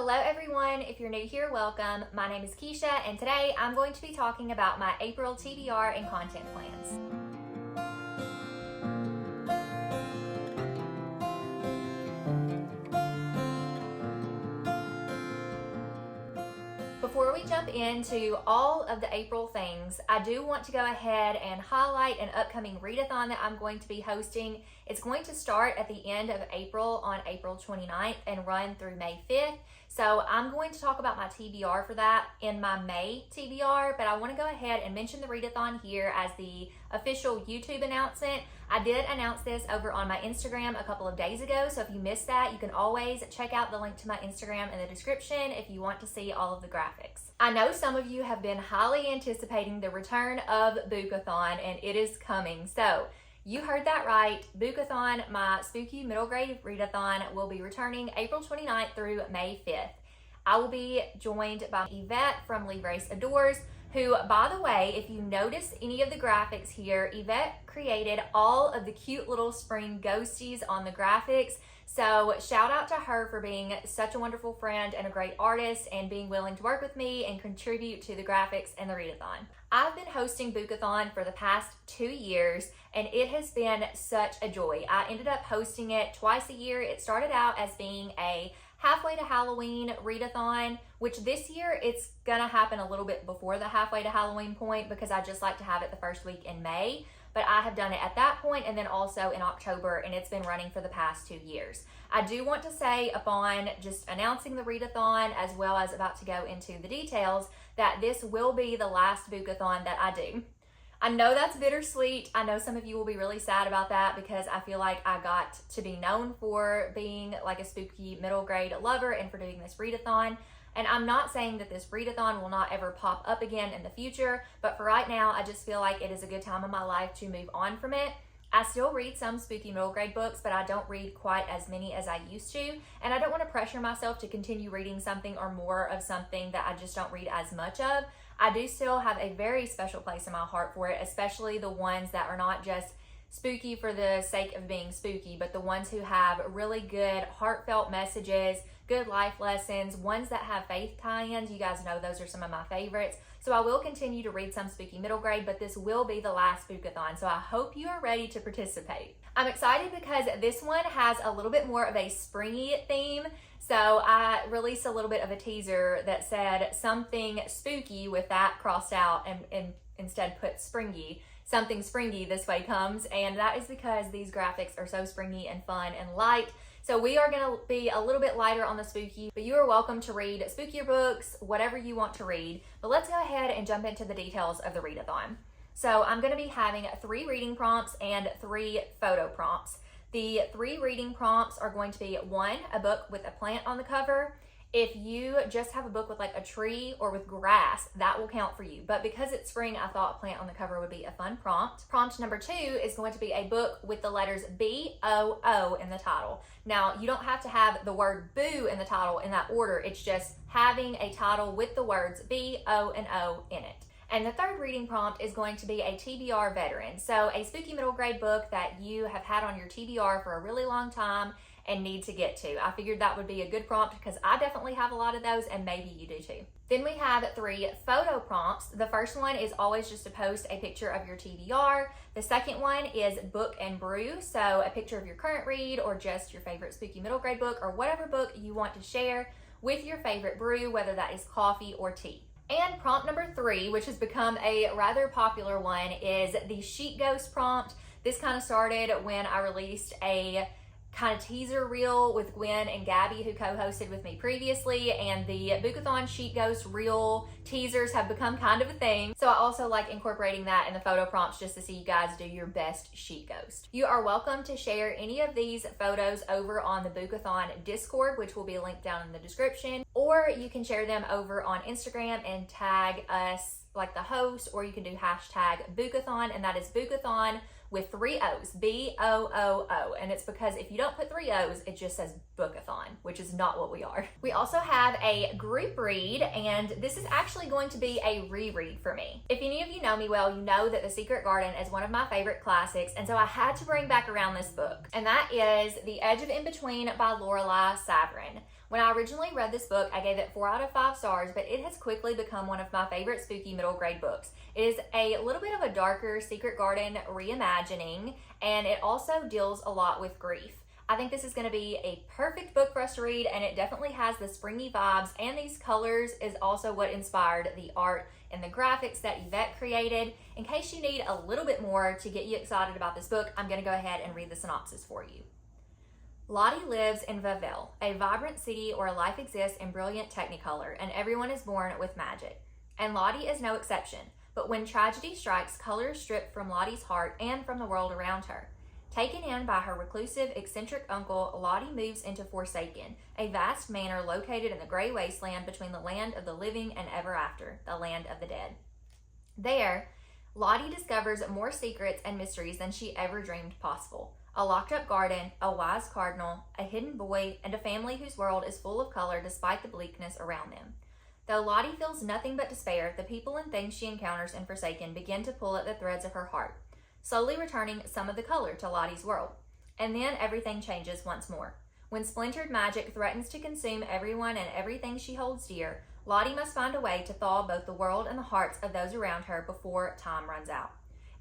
Hello everyone, if you're new here, welcome. My name is Keisha and today I'm going to be talking about my April TBR and content plans. Before we jump into all of the April things, I do want to go ahead and highlight an upcoming readathon that I'm going to be hosting. It's going to start at the end of April on April 29th and run through May 5th. So I'm going to talk about my TBR for that in my May TBR, but I want to go ahead and mention the readathon here as the official YouTube announcement. I did announce this over on my Instagram a couple of days ago, so if you missed that, you can always check out the link to my Instagram in the description if you want to see all of the graphics. I know some of you have been highly anticipating the return of Boookathon, and it is coming. So you heard that right. Boookathon, my spooky middle grade readathon, will be returning April 29th through May 5th. I will be joined by Yvette from Leave Race Adores, who, by the way, if you notice any of the graphics here, Yvette created all of the cute little spring ghosties on the graphics. So shout out to her for being such a wonderful friend and a great artist and being willing to work with me and contribute to the graphics and the readathon. I've been hosting Boookathon for the past 2 years and it has been such a joy. I ended up hosting it twice a year. It started out as being a halfway to Halloween readathon, which this year it's gonna happen a little bit before the halfway to Halloween point because I just like to have it the first week in May. But I have done it at that point and then also in October, and it's been running for the past 2 years. I do want to say, upon just announcing the readathon as well as about to go into the details, that this will be the last Boookathon that I do. I know that's bittersweet. I know some of you will be really sad about that because I feel like I got to be known for being like a spooky middle grade lover and for doing this readathon. And I'm not saying that this readathon will not ever pop up again in the future, but for right now, I just feel like it is a good time in my life to move on from it. I still read some spooky middle grade books, but I don't read quite as many as I used to. And I don't want to pressure myself to continue reading something or more of something that I just don't read as much of. I do still have a very special place in my heart for it, especially the ones that are not just spooky for the sake of being spooky, but the ones who have really good heartfelt messages, good life lessons, ones that have faith tie-ins. You guys know those are some of my favorites. So I will continue to read some spooky middle grade, but this will be the last Boookathon. So I hope you are ready to participate. I'm excited because this one has a little bit more of a springy theme. So I released a little bit of a teaser that said something spooky with that crossed out and instead put springy. Something springy this way comes, and that is because these graphics are so springy and fun and light. So we are going to be a little bit lighter on the spooky, but you are welcome to read spookier books, whatever you want to read. But let's go ahead and jump into the details of the readathon. So I'm going to be having 3 reading prompts and 3 photo prompts. The 3 reading prompts are going to be 1, a book with a plant on the cover. If you just have a book with like a tree or with grass, that will count for you. But because it's spring, I thought plant on the cover would be a fun prompt. Prompt number 2 is going to be a book with the letters B-O-O in the title. Now, you don't have to have the word boo in the title in that order. It's just having a title with the words B, O, and O in it. And the 3rd reading prompt is going to be a TBR veteran. So a spooky middle grade book that you have had on your TBR for a really long time and need to get to. I figured that would be a good prompt because I definitely have a lot of those and maybe you do too. Then we have 3 photo prompts. The first one is always just to post a picture of your TBR. The second one is book and brew. So a picture of your current read or just your favorite spooky middle grade book or whatever book you want to share with your favorite brew, whether that is coffee or tea. And prompt number 3, which has become a rather popular one, is the sheet ghost prompt. This kind of started when I released a kind of teaser reel with Gwen and Gabby, who co-hosted with me previously, and the Boookathon sheet ghost reel teasers have become kind of a thing. So I also like incorporating that in the photo prompts just to see you guys do your best sheet ghost. You are welcome to share any of these photos over on the Boookathon Discord, which will be linked down in the description, or you can share them over on Instagram and tag us, like the host, or you can do hashtag Boookathon, and that is Boookathon with 3 O's, B-O-O-O. And it's because if you don't put 3 O's, it just says Boookathon, which is not what we are. We also have a group read, and this is actually going to be a reread for me. If any of you know me well, you know that The Secret Garden is one of my favorite classics, and so I had to bring back around this book, and that is The Edge of In-Between by Lorelei Saverin. When I originally read this book, I gave it 4 out of 5 stars, but it has quickly become one of my favorite spooky middle grade books. It is a little bit of a darker Secret Garden reimagining, and it also deals a lot with grief. I think this is going to be a perfect book for us to read, and it definitely has the springy vibes, and these colors is also what inspired the art and the graphics that Yvette created. In case you need a little bit more to get you excited about this book, I'm going to go ahead and read the synopsis for you. Lottie lives in Wetherell, a vibrant city where life exists in brilliant technicolor, and everyone is born with magic. And Lottie is no exception, but when tragedy strikes, color is stripped from Lottie's heart and from the world around her. Taken in by her reclusive, eccentric uncle, Lottie moves into Forsaken, a vast manor located in the gray wasteland between the land of the living and ever after, the land of the dead. There, Lottie discovers more secrets and mysteries than she ever dreamed possible. A locked-up garden, a wise cardinal, a hidden boy, and a family whose world is full of color despite the bleakness around them. Though Lottie feels nothing but despair, the people and things she encounters in Forsaken begin to pull at the threads of her heart, slowly returning some of the color to Lottie's world. And then everything changes once more. When splintered magic threatens to consume everyone and everything she holds dear, Lottie must find a way to thaw both the world and the hearts of those around her before time runs out.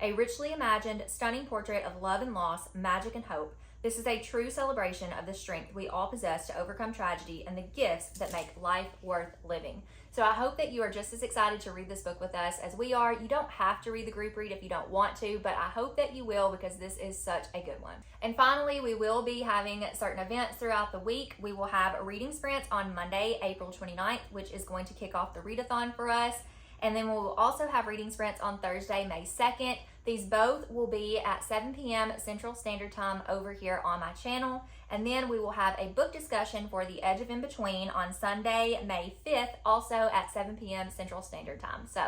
A richly imagined, stunning portrait of love and loss, magic and hope. This is a true celebration of the strength we all possess to overcome tragedy and the gifts that make life worth living. So I hope that you are just as excited to read this book with us as we are. You don't have to read the group read if you don't want to, but I hope that you will because this is such a good one. And finally, we will be having certain events throughout the week. We will have reading sprints on Monday, April 29th, which is going to kick off the readathon for us. And then we will also have reading sprints on Thursday, May 2nd. These both will be at 7 p.m. Central Standard Time over here on my channel. And then we will have a book discussion for The Edge of In Between on Sunday, May 5th, also at 7 p.m. Central Standard Time. So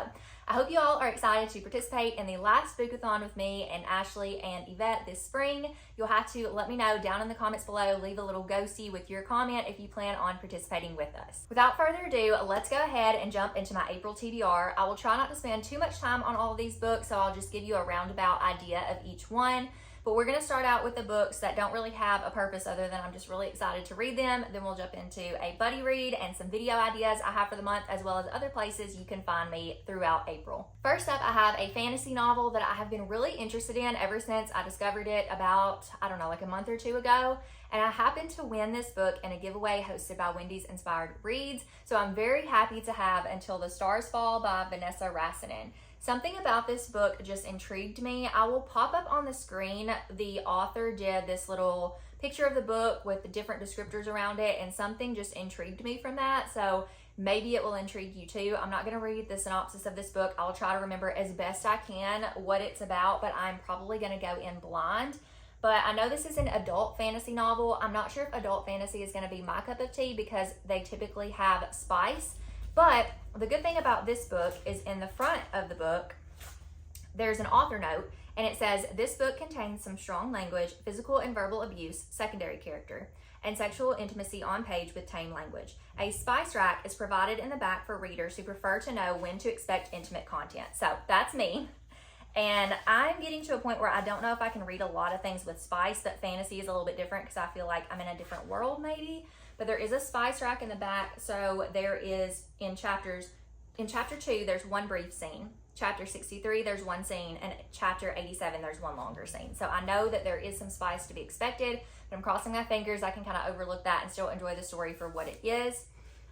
I hope you all are excited to participate in the last Boookathon with me and Ashley and Yvette this spring. You'll have to let me know down in the comments below. Leave a little ghosty with your comment if you plan on participating with us. Without further ado, let's go ahead and jump into my April TBR. I will try not to spend too much time on all of these books, so I'll just give you a roundabout idea of each one. But we're going to start out with the books that don't really have a purpose other than I'm just really excited to read them. Then we'll jump into a buddy read and some video ideas I have for the month, as well as other places you can find me throughout April. First up, I have a fantasy novel that I have been really interested in ever since I discovered it about, I don't know, like a month or two ago. And I happened to win this book in a giveaway hosted by Wendy's Inspired Reads. So I'm very happy to have Until the Stars Fall by Vanessa Rassanen. Something about this book just intrigued me. I will pop up on the screen. The author did this little picture of the book with the different descriptors around it, and something just intrigued me from that. So maybe it will intrigue you too. I'm not going to read the synopsis of this book. I'll try to remember as best I can what it's about, but I'm probably going to go in blind. But I know this is an adult fantasy novel. I'm not sure if adult fantasy is going to be my cup of tea because they typically have spice. But the good thing about this book is in the front of the book, there's an author note, and it says, this book contains some strong language, physical and verbal abuse, secondary character, and sexual intimacy on page with tame language. A spice rack is provided in the back for readers who prefer to know when to expect intimate content. So that's me. And I'm getting to a point where I don't know if I can read a lot of things with spice, but fantasy is a little bit different because I feel like I'm in a different world maybe. But there is a spice rack in the back. So there is in chapter 2, there's one brief scene. Chapter 63, there's one scene. And chapter 87, there's one longer scene. So I know that there is some spice to be expected, but I'm crossing my fingers I can kind of overlook that and still enjoy the story for what it is.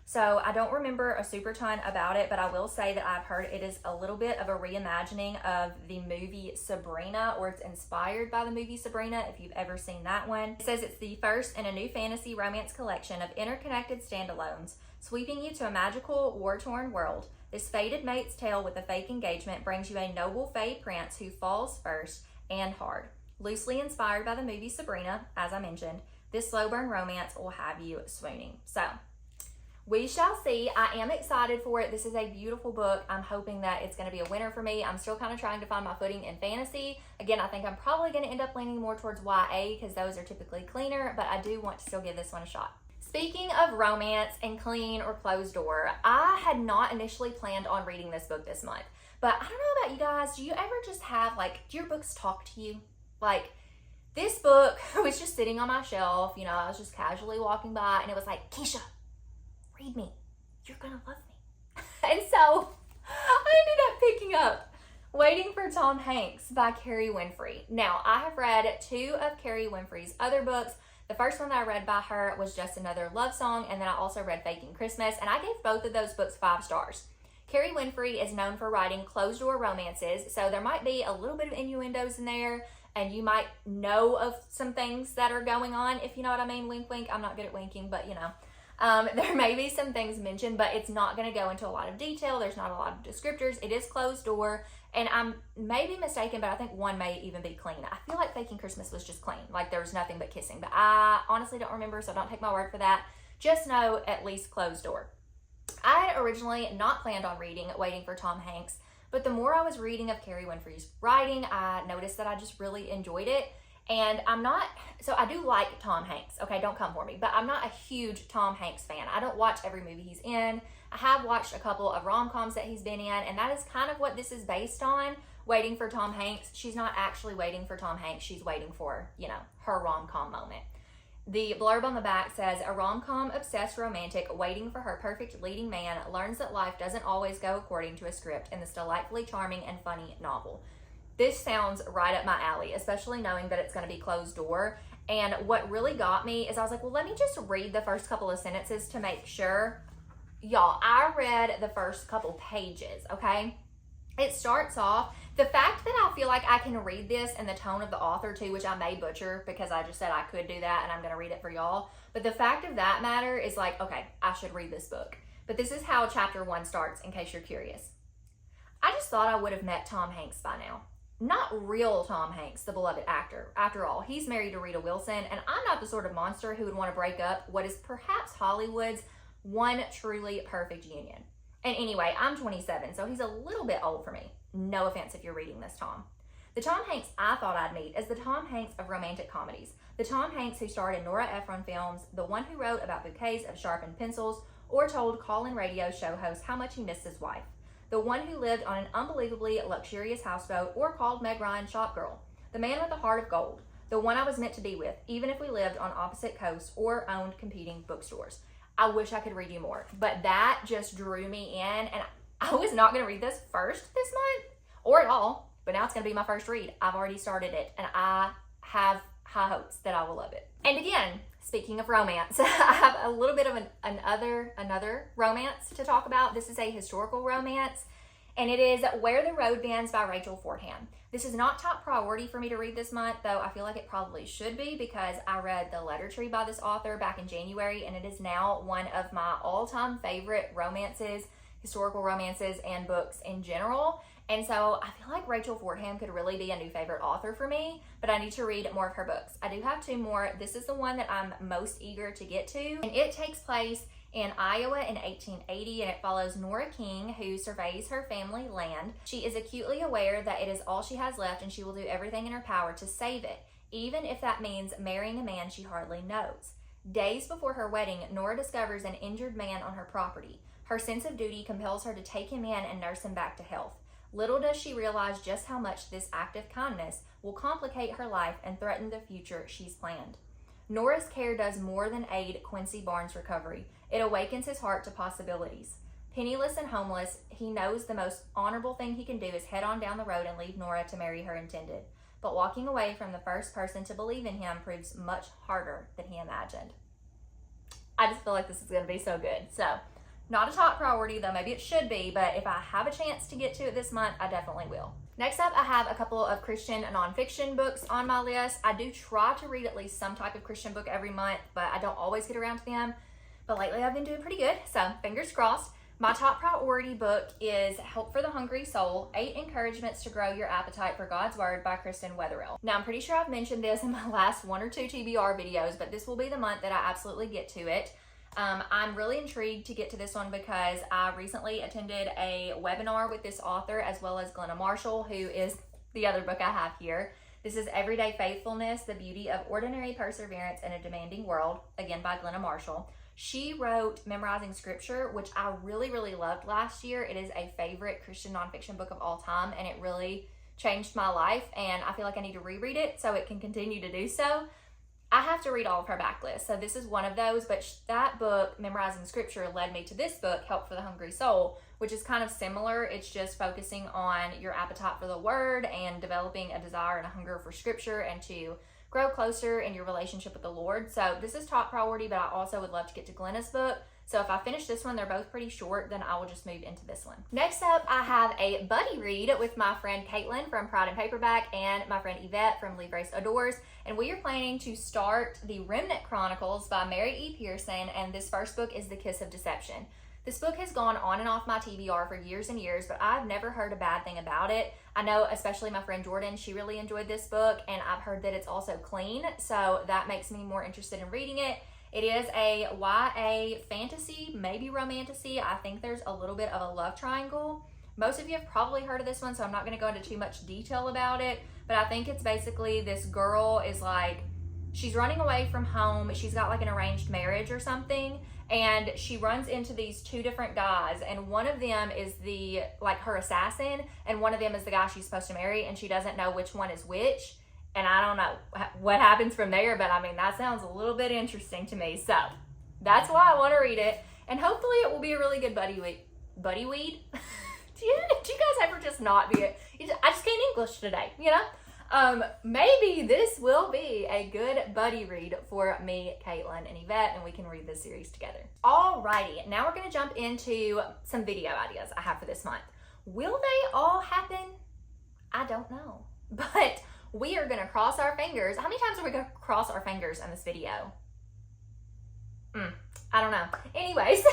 So I don't remember a super ton about it, but I will say that I've heard it is a little bit of a reimagining of the movie Sabrina, or it's inspired by the movie Sabrina, if you've ever seen that one. It says it's the first in a new fantasy romance collection of interconnected standalones, sweeping you to a magical, war-torn world. This fated mate's tale with a fake engagement brings you a noble fae prince who falls first and hard. Loosely inspired by the movie Sabrina, as I mentioned, this slow burn romance will have you swooning. So we shall see. I am excited for it. This is a beautiful book. I'm hoping that it's going to be a winner for me. I'm still kind of trying to find my footing in fantasy. Again, I think I'm probably going to end up leaning more towards YA because those are typically cleaner, but I do want to still give this one a shot. Speaking of romance and clean or closed door, I had not initially planned on reading this book this month, but I don't know about you guys. Do you ever just have, like, do your books talk to you? Like, this book was just sitting on my shelf, you know, I was just casually walking by and it was like, Keisha, read me. You're gonna love me. And so I ended up picking up Waiting for Tom Hanks by Kerry Winfrey. Now, I have read 2 of Kerry Winfrey's other books. The first one that I read by her was Just Another Love Song, and then I also read Faking Christmas, and I gave both of those books 5 stars. Kerry Winfrey is known for writing closed-door romances, so there might be a little bit of innuendos in there, and you might know of some things that are going on, if you know what I mean. Wink, wink. I'm not good at winking, but you know. There may be some things mentioned, but it's not going to go into a lot of detail. There's not a lot of descriptors. It is closed door, and I'm maybe mistaken, but I think one may even be clean. I feel like Faking Christmas was just clean, like there was nothing but kissing, but I honestly don't remember, so don't take my word for that. Just know at least closed door. I had originally not planned on reading Waiting for Tom Hanks, but the more I was reading of Kerry Winfrey's writing, I noticed that I just really enjoyed it. And I do like Tom Hanks, okay, don't come for me, but I'm not a huge Tom Hanks fan. I don't watch every movie he's in. I have watched a couple of rom-coms that he's been in, and that is kind of what this is based on, Waiting for Tom Hanks. She's not actually waiting for Tom Hanks, she's waiting for, you know, her rom-com moment. The blurb on the back says, a rom-com obsessed romantic waiting for her perfect leading man learns that life doesn't always go according to a script in this delightfully charming and funny novel. This sounds right up my alley, especially knowing that it's going to be closed door. And what really got me is I was like, well, let me just read the first couple of sentences to make sure. Y'all, I read the first couple pages, okay? It starts off, the fact that I feel like I can read this in the tone of the author too, which I may butcher because I just said I could do that and I'm going to read it for y'all. But the fact of that matter is like, okay, I should read this book. But this is how chapter 1 starts, in case you're curious. I just thought I would have met Tom Hanks by now. Not real Tom Hanks, the beloved actor. After all, he's married to Rita Wilson, and I'm not the sort of monster who would want to break up what is perhaps Hollywood's one truly perfect union. And anyway, I'm 27, so he's a little bit old for me. No offense if you're reading this, Tom. The Tom Hanks I thought I'd meet is the Tom Hanks of romantic comedies. The Tom Hanks who starred in Nora Ephron films, the one who wrote about bouquets of sharpened pencils, or told call-in radio show hosts how much he missed his wife. The one who lived on an unbelievably luxurious houseboat or called Meg Ryan shop girl. The man with a heart of gold. The one I was meant to be with, even if we lived on opposite coasts or owned competing bookstores. I wish I could read you more, but that just drew me in, and I was not going to read this first this month or at all, but now it's going to be my first read. I've already started it, and I have high hopes that I will love it. And again, speaking of romance, I have a little bit of another romance to talk about. This is a historical romance, and it is Where the Road Bends by Rachel Fordham. This is not top priority for me to read this month, though I feel like it probably should be because I read The Letter Tree by this author back in January, and it is now one of my all-time favorite romances, historical romances, and books in general. And so I feel like Rachel Fordham could really be a new favorite author for me, but I need to read more of her books. I do have 2 more. This is the one that I'm most eager to get to, and it takes place in Iowa in 1880, and it follows Nora King, who surveys her family land. She is acutely aware that it is all she has left, and she will do everything in her power to save it, even if that means marrying a man she hardly knows. Days before her wedding, Nora discovers an injured man on her property. Her sense of duty compels her to take him in and nurse him back to health. Little does she realize just how much this act of kindness will complicate her life and threaten the future she's planned. Nora's care does more than aid Quincy Barnes' recovery. It awakens his heart to possibilities. Penniless and homeless, he knows the most honorable thing he can do is head on down the road and leave Nora to marry her intended. But walking away from the first person to believe in him proves much harder than he imagined. I just feel like this is going to be so good. So, not a top priority, though maybe it should be, but if I have a chance to get to it this month, I definitely will. Next up, I have a couple of Christian nonfiction books on my list. I do try to read at least some type of Christian book every month, but I don't always get around to them. But lately I've been doing pretty good, so fingers crossed. My top priority book is Help for the Hungry Soul, 8 Encouragements to Grow Your Appetite for God's Word by Kristen Wetherell. Now, I'm pretty sure I've mentioned this in my last 1 or 2 TBR videos, but this will be the month that I absolutely get to it. I'm really intrigued to get to this one because I recently attended a webinar with this author as well as Glenna Marshall, who is the other book I have here. This is Everyday Faithfulness, The Beauty of Ordinary Perseverance in a Demanding World, again by Glenna Marshall. She wrote Memorizing Scripture, which I really, really loved last year. It is a favorite Christian nonfiction book of all time, and it really changed my life, and I feel like I need to reread it so it can continue to do so. I have to read all of her backlist. So this is one of those, but that book, Memorizing Scripture, led me to this book, Help for the Hungry Soul, which is kind of similar. It's just focusing on your appetite for the word and developing a desire and a hunger for Scripture and to grow closer in your relationship with the Lord. So this is top priority, but I also would love to get to Glenna's book. So if I finish this one, they're both pretty short, then I will just move into this one. Next up, I have a buddy read with my friend Caitlin from Pride and Paperback and my friend Yvette from Leave Grace Adores. And we are planning to start the Remnant Chronicles by Mary E. Pearson. And this first book is The Kiss of Deception. This book has gone on and off my TBR for years and years, but I've never heard a bad thing about it. I know especially my friend Jordan, she really enjoyed this book, and I've heard that it's also clean, so that makes me more interested in reading it. It is a YA fantasy, maybe romantasy. I think there's a little bit of a love triangle. Most of you have probably heard of this one, so I'm not going to go into too much detail about it, but I think it's basically this girl is like, she's running away from home. She's got like an arranged marriage or something, and she runs into these two different guys, and one of them is the, like, her assassin, and one of them is the guy she's supposed to marry, and she doesn't know which one is which. And I don't know what happens from there, but I mean, that sounds a little bit interesting to me. So that's why I want to read it. And hopefully it will be a really good buddy weed. Buddy weed? do you guys ever just not be I just can't English today, you know? Maybe this will be a good buddy read for me, Caitlin, and Yvette, and we can read this series together. Alrighty, now we're going to jump into some video ideas I have for this month. Will they all happen? I don't know. But we are going to cross our fingers. How many times are we going to cross our fingers in this video? I don't know. Anyways,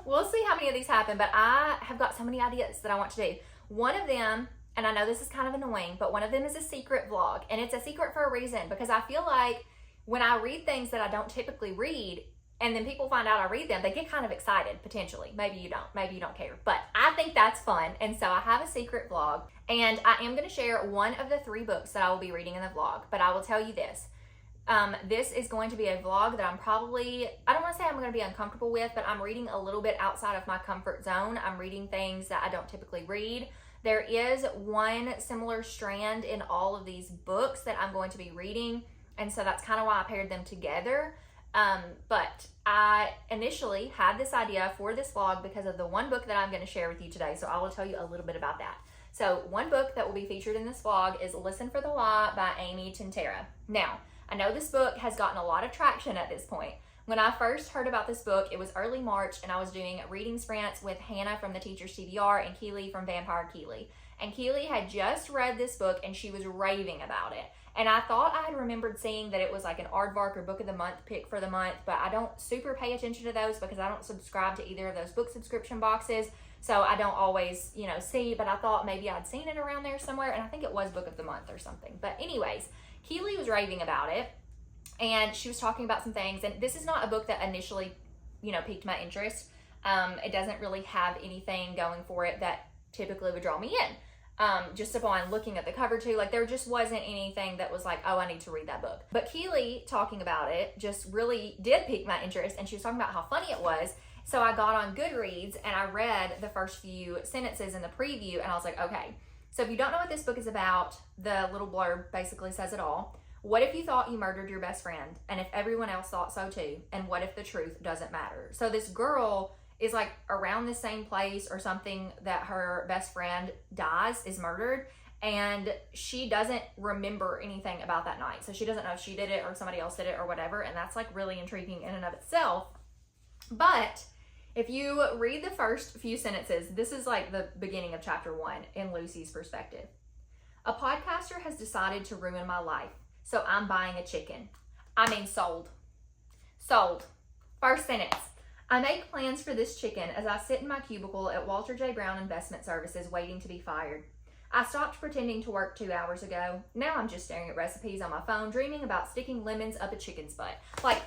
we'll see how many of these happen, but I have got so many ideas that I want to do. One of them, and I know this is kind of annoying, but one of them is a secret vlog, and it's a secret for a reason, because I feel like when I read things that I don't typically read, and then people find out I read them, they get kind of excited, potentially. Maybe you don't care, but I think that's fun. And so I have a secret vlog, and I am going to share one of the 3 books that I will be reading in the vlog, but I will tell you this. This is going to be a vlog that I'm probably, I don't want to say I'm going to be uncomfortable with, but I'm reading a little bit outside of my comfort zone. I'm reading things that I don't typically read. There is one similar strand in all of these books that I'm going to be reading, and so that's kind of why I paired them together. But I initially had this idea for this vlog because of the one book that I'm going to share with you today, so I will tell you a little bit about that. So one book that will be featured in this vlog is Listen for the Lie by Amy Tintera. Now, I know this book has gotten a lot of traction at this point. When I first heard about this book, it was early March, and I was doing reading sprints with Hannah from the Teacher's TBR and Keely from Vampire Keely. And Keely had just read this book, and she was raving about it. And I thought I had remembered seeing that it was like an Aardvark or Book of the Month pick for the month, but I don't super pay attention to those because I don't subscribe to either of those book subscription boxes, so I don't always, see, but I thought maybe I'd seen it around there somewhere, and I think it was Book of the Month or something. But anyways, Keely was raving about it, and she was talking about some things, and this is not a book that initially, piqued my interest. It doesn't really have anything going for it that typically would draw me in. Just upon looking at the cover too, like there just wasn't anything that was like, oh, I need to read that book. But Keely talking about it just really did pique my interest, and she was talking about how funny it was. So I got on Goodreads and I read the first few sentences in the preview, and I was like, okay, so if you don't know what this book is about, the little blurb basically says it all. What if you thought you murdered your best friend, and if everyone else thought so too? And what if the truth doesn't matter? So this girl is like around the same place or something that her best friend dies, is murdered, and she doesn't remember anything about that night. So she doesn't know if she did it or somebody else did it or whatever, and that's like really intriguing in and of itself. But if you read the first few sentences, this is like the beginning of chapter 1 in Lucy's perspective. A podcaster has decided to ruin my life, so I'm buying a chicken. Sold. Sold. First sentence. I make plans for this chicken as I sit in my cubicle at Walter J. Brown Investment Services waiting to be fired. I stopped pretending to work 2 hours ago. Now I'm just staring at recipes on my phone, dreaming about sticking lemons up a chicken's butt. Like,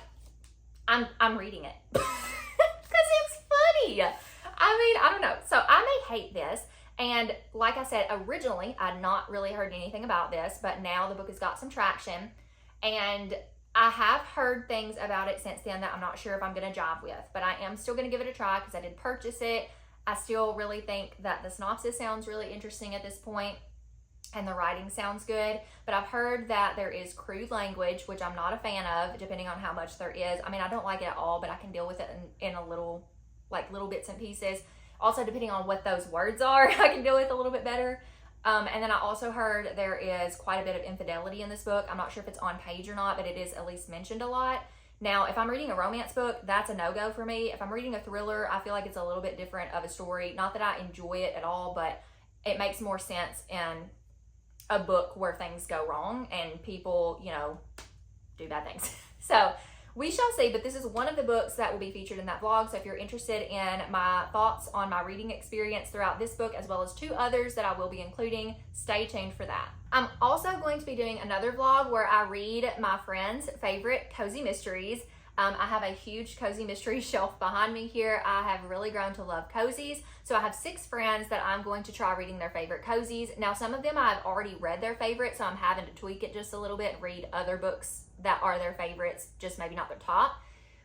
I'm reading it. Because it's funny. I don't know. So I may hate this. And like I said, originally, I'd not really heard anything about this, but now the book has got some traction. And I have heard things about it since then that I'm not sure if I'm going to jive with, but I am still going to give it a try because I did purchase it. I still really think that the synopsis sounds really interesting at this point. and the writing sounds good, but I've heard that there is crude language, which I'm not a fan of, depending on how much there is. I mean, I don't like it at all, but I can deal with it in a little, like little bits and pieces. Also, depending on what those words are, I can deal with a little bit better. And then I also heard there is quite a bit of infidelity in this book. I'm not sure if it's on page or not, but it is at least mentioned a lot. Now, if I'm reading a romance book, that's a no-go for me. If I'm reading a thriller, I feel like it's a little bit different of a story. Not that I enjoy it at all, but it makes more sense in a book where things go wrong and people, you know, do bad things. So we shall see, but this is one of the books that will be featured in that vlog. So if you're interested in my thoughts on my reading experience throughout this book, as well as 2 others that I will be including, stay tuned for that. I'm also going to be doing another vlog where I read my friends' favorite cozy mysteries. I have a huge cozy mystery shelf behind me here. I have really grown to love cozies. So I have 6 friends that I'm going to try reading their favorite cozies. Now, some of them I've already read their favorite, so I'm having to tweak it just a little bit and read other books that are their favorites, just maybe not their top.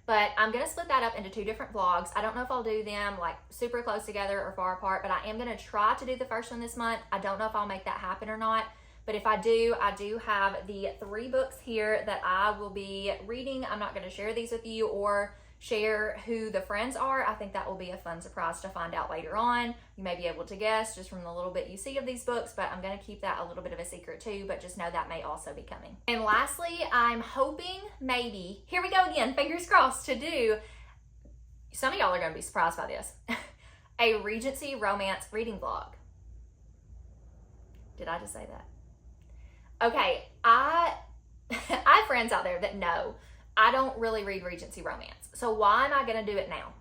But I'm going to split that up into 2 different vlogs. I don't know if I'll do them like super close together or far apart, but I am going to try to do the first one this month. I don't know if I'll make that happen or not. But if I do have the 3 books here that I will be reading. I'm not going to share these with you or share who the friends are. I think that will be a fun surprise to find out later on. You may be able to guess just from the little bit you see of these books, but I'm going to keep that a little bit of a secret too, but just know that may also be coming. And lastly, I'm hoping maybe, here we go again, fingers crossed, to do, some of y'all are going to be surprised by this, a Regency romance reading vlog. Did I just say that? Okay, I have friends out there that know I don't really read Regency romance. So why am I going to do it now?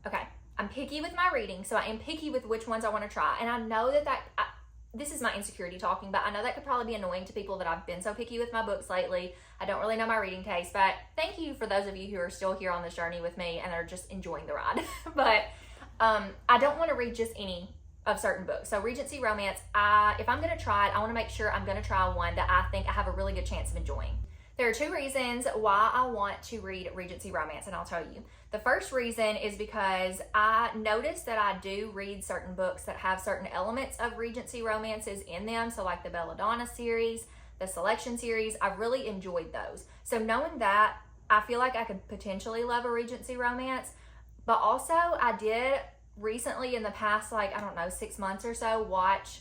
Okay, I'm picky with my reading, so I am picky with which ones I want to try. And I know this is my insecurity talking, but I know that could probably be annoying to people that I've been so picky with my books lately. I don't really know my reading taste, but thank you for those of you who are still here on this journey with me and are just enjoying the ride. But I don't want to read just any of certain books. So Regency romance, if I'm going to try it, I want to make sure I'm going to try one that I think I have a really good chance of enjoying. There are 2 reasons why I want to read Regency romance, and I'll tell you. The first reason is because I noticed that I do read certain books that have certain elements of Regency romances in them. So like the Belladonna series, the Selection series, I've really enjoyed those. So knowing that, I feel like I could potentially love a Regency romance. But also I did recently in the past, like, I don't know, 6 months or so,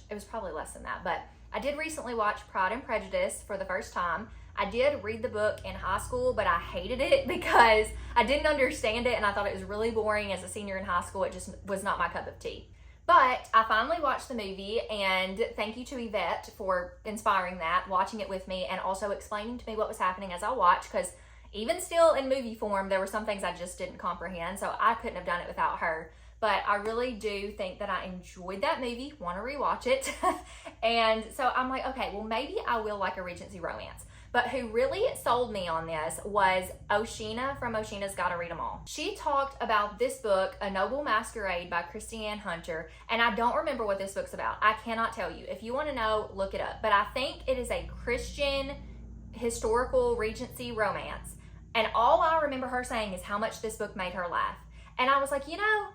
it was probably less than that, but I did recently watch Pride and Prejudice for the first time. I did read the book in high school, but I hated it because I didn't understand it and I thought it was really boring as a senior in high school. It just was not my cup of tea. But I finally watched the movie, and thank you to Yvette for inspiring that, watching it with me, and also explaining to me what was happening as I watched, because even still in movie form, there were some things I just didn't comprehend, so I couldn't have done it without her. But I really do think that I enjoyed that movie, want to rewatch it. And so I'm like, okay, well, maybe I will like a Regency romance. But who really sold me on this was Oshina from Oshina's Gotta Read 'Em All. She talked about this book, A Noble Masquerade by Kristi Ann Hunter, and I don't remember what this book's about. I cannot tell you. If you want to know, look it up. But I think it is a Christian historical Regency romance. And all I remember her saying is how much this book made her laugh. And I was like, you know,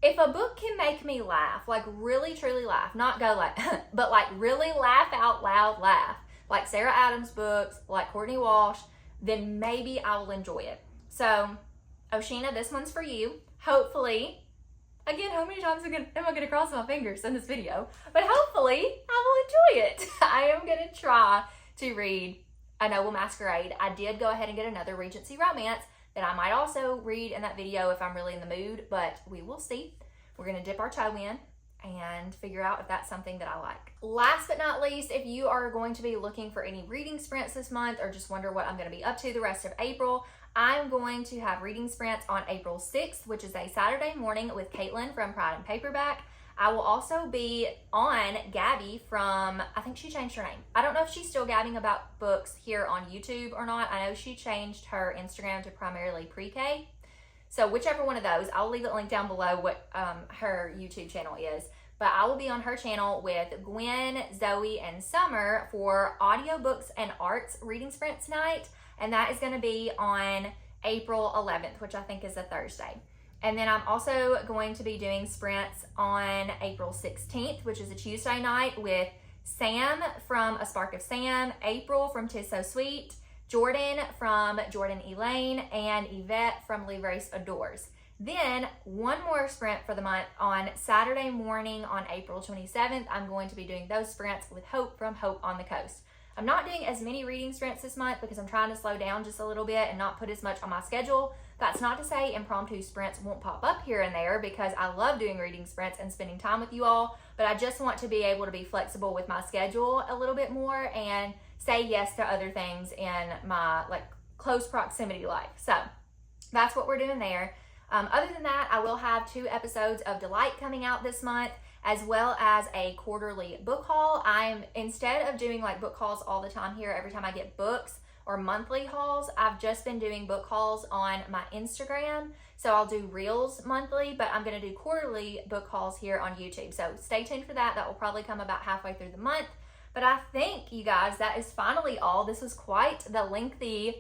if a book can make me laugh, like really truly laugh, not go like, but like really laugh out loud laugh, like Sarah Adams books, like Courtney Walsh, then maybe I will enjoy it. So, Oshina, this one's for you. Hopefully, again, how many times am I going to cross my fingers in this video? But hopefully, I will enjoy it. I am going to try to read A Noble Masquerade. I did go ahead and get another Regency romance that I might also read in that video if I'm really in the mood, but we will see. We're going to dip our toe in and figure out if that's something that I like. Last but not least, if you are going to be looking for any reading sprints this month or just wonder what I'm going to be up to the rest of April, I'm going to have reading sprints on April 6th, which is a Saturday morning with Caitlin from Pride and Paperback. I will also be on Gabby from, I think she changed her name. I don't know if she's still gabbing about books here on YouTube or not. I know she changed her Instagram to primarily pre-K. So whichever one of those, I'll leave it linked down below what her YouTube channel is. But I will be on her channel with Gwen, Zoe, and Summer for audiobooks and arts reading sprints night. And that is going to be on April 11th, which I think is a Thursday. And then I'm also going to be doing sprints on April 16th, which is a Tuesday night with Sam from A Spark of Sam, April from Tis So Sweet, Jordan from Jordan Elaine, and Yvette from Livrace Adores. Then one more sprint for the month on Saturday morning on April 27th. I'm going to be doing those sprints with Hope from Hope on the Coast. I'm not doing as many reading sprints this month because I'm trying to slow down just a little bit and not put as much on my schedule. That's not to say impromptu sprints won't pop up here and there, because I love doing reading sprints and spending time with you all, but I just want to be able to be flexible with my schedule a little bit more and say yes to other things in my close proximity life. So that's what we're doing there. Other than that, I will have 2 episodes of Delight coming out this month, as well as a quarterly book haul. Instead of doing book hauls all the time here every time I get books, or monthly hauls, I've just been doing book hauls on my Instagram. So I'll do reels monthly, but I'm gonna do quarterly book hauls here on YouTube. So stay tuned for that. That will probably come about halfway through the month. But I think, you guys, that is finally all. This was quite the lengthy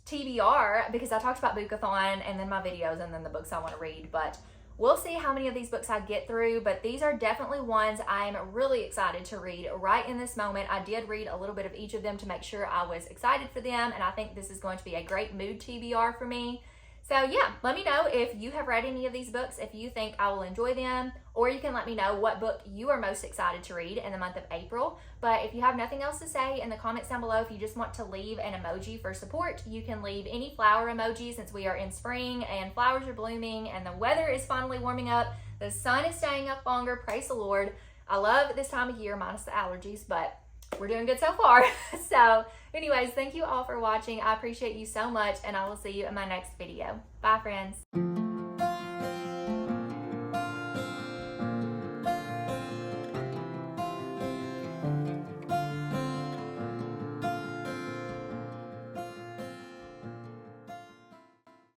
TBR because I talked about Boookathon and then my videos and then the books I want to read, but we'll see how many of these books I get through. But these are definitely ones I'm really excited to read right in this moment. I did read a little bit of each of them to make sure I was excited for them, and I think this is going to be a great mood TBR for me. So yeah, let me know if you have read any of these books, if you think I will enjoy them, or you can let me know what book you are most excited to read in the month of April. But if you have nothing else to say in the comments down below, if you just want to leave an emoji for support, you can leave any flower emoji, since we are in spring and flowers are blooming and the weather is finally warming up. The sun is staying up longer, praise the Lord. I love this time of year minus the allergies, but we're doing good so far. So anyways, thank you all for watching. I appreciate you so much, and I will see you in my next video. Bye, friends.